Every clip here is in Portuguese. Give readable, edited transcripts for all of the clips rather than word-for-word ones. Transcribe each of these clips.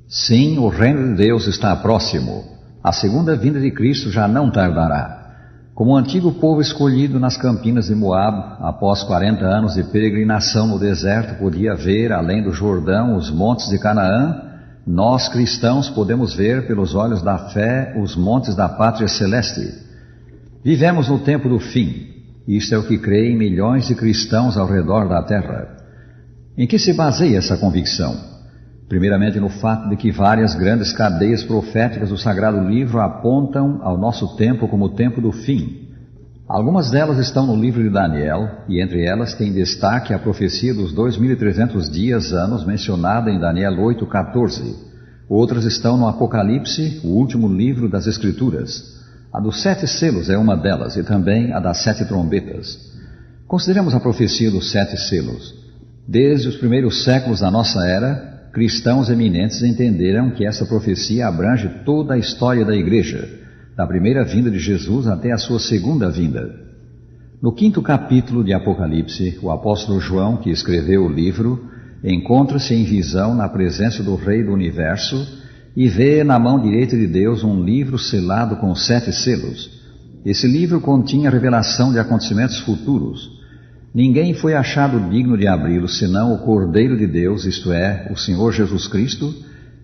Sim, o reino de Deus está próximo. A segunda vinda de Cristo já não tardará. Como o antigo povo escolhido nas campinas de Moabe, após 40 anos de peregrinação no deserto, podia ver, além do Jordão, os montes de Canaã, nós cristãos podemos ver, pelos olhos da fé, os montes da pátria celeste. Vivemos no tempo do fim. Isto é o que creem milhões de cristãos ao redor da terra. Em que se baseia essa convicção? Primeiramente no fato de que várias grandes cadeias proféticas do Sagrado Livro apontam ao nosso tempo como o tempo do fim. Algumas delas estão no livro de Daniel, e entre elas tem destaque a profecia dos 2.300 dias-anos mencionada em Daniel 8,14. Outras estão no Apocalipse, o último livro das Escrituras. A dos 7 selos é uma delas, e também a das 7 trombetas. Consideremos a profecia dos 7 selos. Desde os primeiros séculos da nossa era, cristãos eminentes entenderam que essa profecia abrange toda a história da Igreja, da primeira vinda de Jesus até a sua segunda vinda. No 5º capítulo de Apocalipse, o apóstolo João, que escreveu o livro, encontra-se em visão na presença do Rei do Universo e vê na mão direita de Deus um livro selado com 7 selos. Esse livro continha a revelação de acontecimentos futuros. Ninguém foi achado digno de abri-lo, senão o Cordeiro de Deus, isto é, o Senhor Jesus Cristo,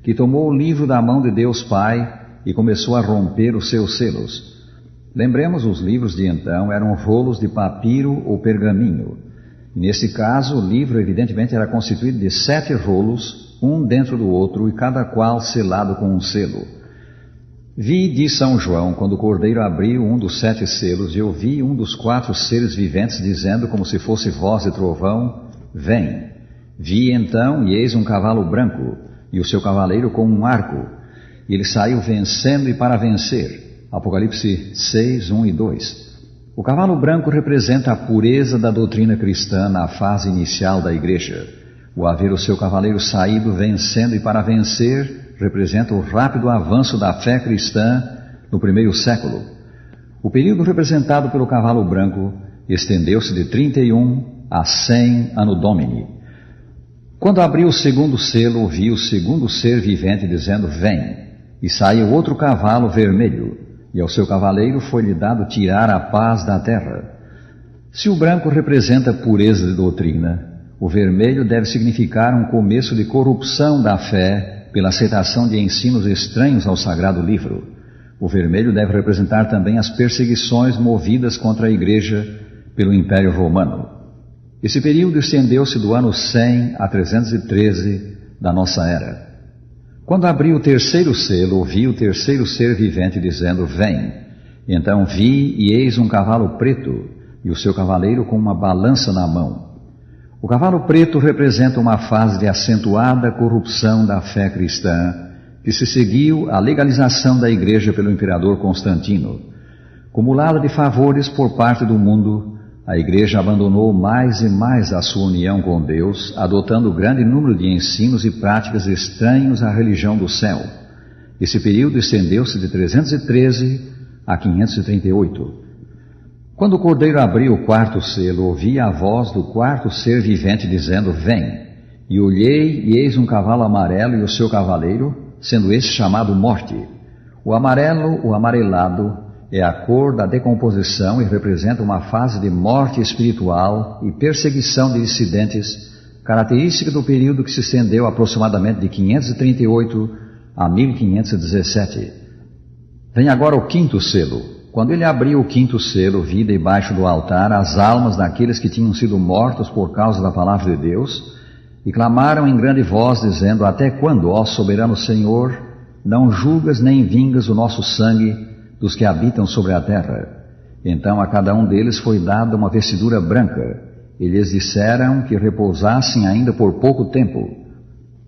que tomou o livro da mão de Deus Pai e começou a romper os seus selos. Lembremos, os livros de então eram rolos de papiro ou pergaminho. E nesse caso, o livro evidentemente era constituído de 7 rolos, um dentro do outro, e cada qual selado com um selo. Vi, diz São João, quando o Cordeiro abriu um dos 7 selos, e ouvi um dos 4 seres viventes dizendo, como se fosse voz de trovão: vem. Vi então, e eis um cavalo branco, e o seu cavaleiro com um arco, e ele saiu vencendo e para vencer. Apocalipse 6, 1 e 2. O cavalo branco representa a pureza da doutrina cristã na fase inicial da Igreja. O haver o seu cavaleiro saído vencendo e para vencer representa o rápido avanço da fé cristã no primeiro século. O período representado pelo cavalo branco estendeu-se de 31 a 100 Anno Domini. Quando abriu o segundo selo, ouvi o segundo ser vivente dizendo: vem. E saiu outro cavalo vermelho, e ao seu cavaleiro foi-lhe dado tirar a paz da terra. Se o branco representa pureza de doutrina, o vermelho deve significar um começo de corrupção da fé pela aceitação de ensinos estranhos ao Sagrado Livro. O vermelho deve representar também as perseguições movidas contra a Igreja pelo Império Romano. Esse período estendeu-se do ano 100 a 313 da nossa era. Quando abri o terceiro selo, ouvi o terceiro ser vivente dizendo: vem. Então vi, e eis um cavalo preto, e o seu cavaleiro com uma balança na mão. O cavalo preto representa uma fase de acentuada corrupção da fé cristã, que se seguiu à legalização da Igreja pelo imperador Constantino. Cumulada de favores por parte do mundo, a Igreja abandonou mais e mais a sua união com Deus, adotando grande número de ensinos e práticas estranhos à religião do céu. Esse período estendeu-se de 313 a 538. Quando o Cordeiro abriu o 4º selo, ouvi a voz do 4º ser vivente dizendo: vem. E olhei, e eis um cavalo amarelo e o seu cavaleiro, sendo este chamado Morte. O amarelo, o amarelado, é a cor da decomposição e representa uma fase de morte espiritual e perseguição de dissidentes, característica do período que se estendeu aproximadamente de 538 a 1517. Vem agora o 5º selo. Quando ele abriu o 5º selo, vi debaixo do altar as almas daqueles que tinham sido mortos por causa da palavra de Deus, e clamaram em grande voz, dizendo: até quando, ó soberano Senhor, não julgas nem vingas o nosso sangue dos que habitam sobre a terra? Então a cada um deles foi dada uma vestidura branca, e lhes disseram que repousassem ainda por pouco tempo.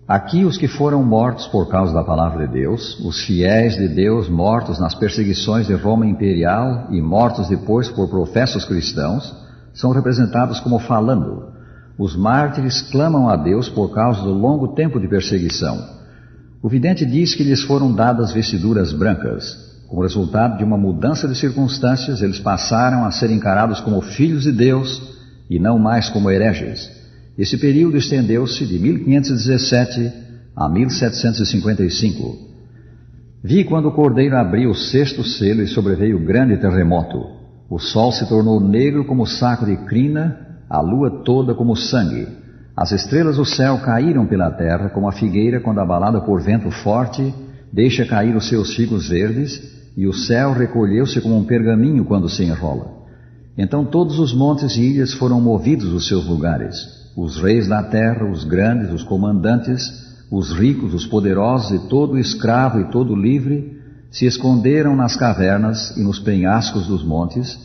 Aqui os que foram mortos por causa da palavra de Deus, os fiéis de Deus mortos nas perseguições de Roma imperial e mortos depois por professos cristãos, são representados como falando. Os mártires clamam a Deus por causa do longo tempo de perseguição. O vidente diz que lhes foram dadas vestiduras brancas. Como resultado de uma mudança de circunstâncias, eles passaram a ser encarados como filhos de Deus e não mais como hereges. Esse período estendeu-se de 1517 a 1755. Vi quando o Cordeiro abriu o sexto selo e sobreveio grande terremoto. O sol se tornou negro como saco de crina, a lua toda como sangue. As estrelas do céu caíram pela terra como a figueira quando abalada por vento forte deixa cair os seus figos verdes, e o céu recolheu-se como um pergaminho quando se enrola. Então todos os montes e ilhas foram movidos dos seus lugares. Os reis da terra, os grandes, os comandantes, os ricos, os poderosos e todo escravo e todo livre se esconderam nas cavernas e nos penhascos dos montes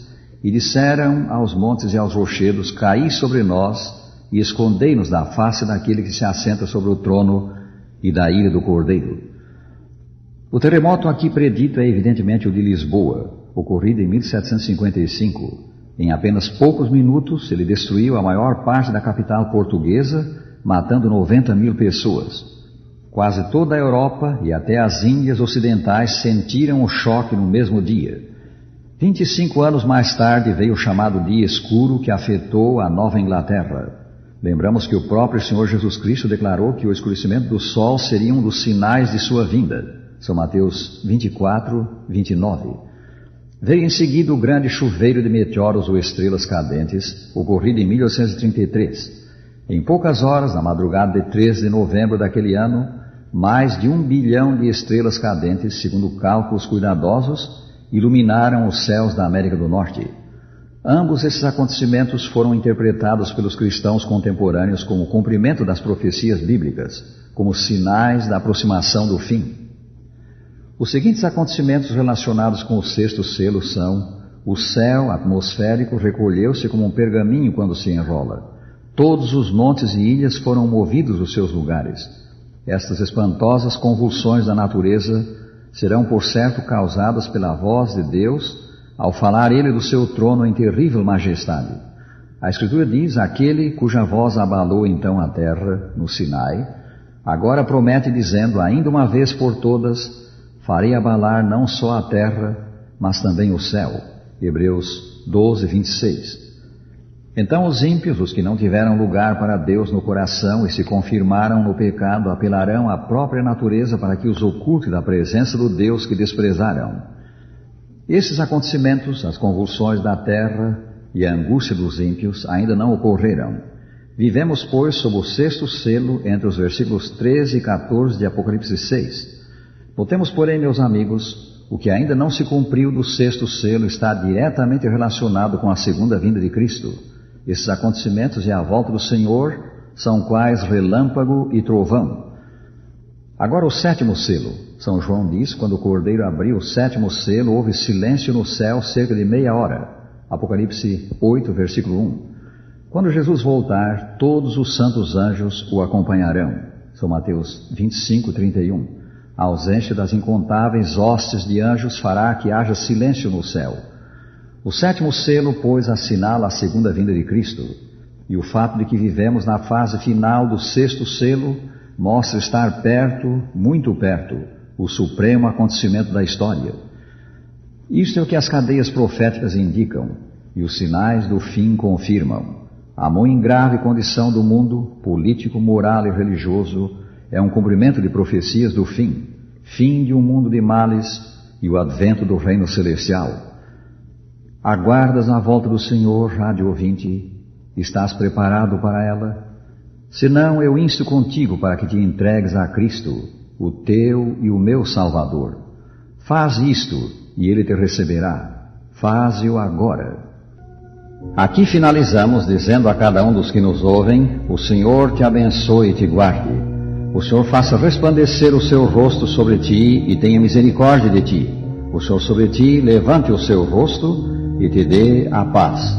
e disseram aos montes e aos rochedos: caí sobre nós e escondei-nos da face daquele que se assenta sobre o trono e da ira do Cordeiro. O terremoto aqui predito é evidentemente o de Lisboa, ocorrido em 1755. Em apenas poucos minutos, ele destruiu a maior parte da capital portuguesa, matando 90.000 pessoas. Quase toda a Europa e até as Índias ocidentais sentiram o choque no mesmo dia. 25 anos mais tarde veio o chamado Dia Escuro, que afetou a Nova Inglaterra. Lembramos que o próprio Senhor Jesus Cristo declarou que o escurecimento do sol seria um dos sinais de sua vinda. São Mateus 24, 29. Veio em seguida o grande chuveiro de meteoros ou estrelas cadentes, ocorrido em 1833. Em poucas horas, na madrugada de 13 de novembro daquele ano, mais de 1 bilhão de estrelas cadentes, segundo cálculos cuidadosos, iluminaram os céus da América do Norte. Ambos esses acontecimentos foram interpretados pelos cristãos contemporâneos como cumprimento das profecias bíblicas, como sinais da aproximação do fim. Os seguintes acontecimentos relacionados com o sexto selo são: o céu atmosférico recolheu-se como um pergaminho quando se enrola. Todos os montes e ilhas foram movidos dos seus lugares. Estas espantosas convulsões da natureza serão, por certo, causadas pela voz de Deus, ao falar ele do seu trono em terrível majestade. A Escritura diz: aquele cuja voz abalou então a terra, no Sinai, agora promete dizendo: ainda uma vez por todas farei abalar não só a terra, mas também o céu. Hebreus 12, 26. Então os ímpios, os que não tiveram lugar para Deus no coração e se confirmaram no pecado, apelarão à própria natureza para que os oculte da presença do Deus que desprezaram. Esses acontecimentos, as convulsões da terra e a angústia dos ímpios, ainda não ocorreram. Vivemos, pois, sob o sexto selo, entre os versículos 13 e 14 de Apocalipse 6. Notemos, porém, meus amigos, o que ainda não se cumpriu do sexto selo está diretamente relacionado com a segunda vinda de Cristo. Esses acontecimentos e a volta do Senhor são quais relâmpago e trovão. Agora o sétimo selo. São João diz: quando o Cordeiro abriu o sétimo selo, houve silêncio no céu cerca de meia hora. Apocalipse 8, versículo 1. Quando Jesus voltar, todos os santos anjos o acompanharão. São Mateus 25, 31. A ausência das incontáveis hostes de anjos fará que haja silêncio no céu. O sétimo selo, pois, assinala a segunda vinda de Cristo, e o fato de que vivemos na fase final do sexto selo mostra estar perto, muito perto, o supremo acontecimento da história. Isto é o que as cadeias proféticas indicam, e os sinais do fim confirmam. A muito grave condição do mundo, político, moral e religioso, é um cumprimento de profecias do fim, fim de um mundo de males e o advento do reino celestial. Aguardas a volta do Senhor, rádio ouvinte? Estás preparado para ela? Se não, eu insto contigo para que te entregues a Cristo, o teu e o meu Salvador. Faz isto e Ele te receberá. Faze-o agora. Aqui finalizamos dizendo a cada um dos que nos ouvem: o Senhor te abençoe e te guarde. O Senhor faça resplandecer o seu rosto sobre ti e tenha misericórdia de ti. O Senhor sobre ti levante o seu rosto e te dê a paz.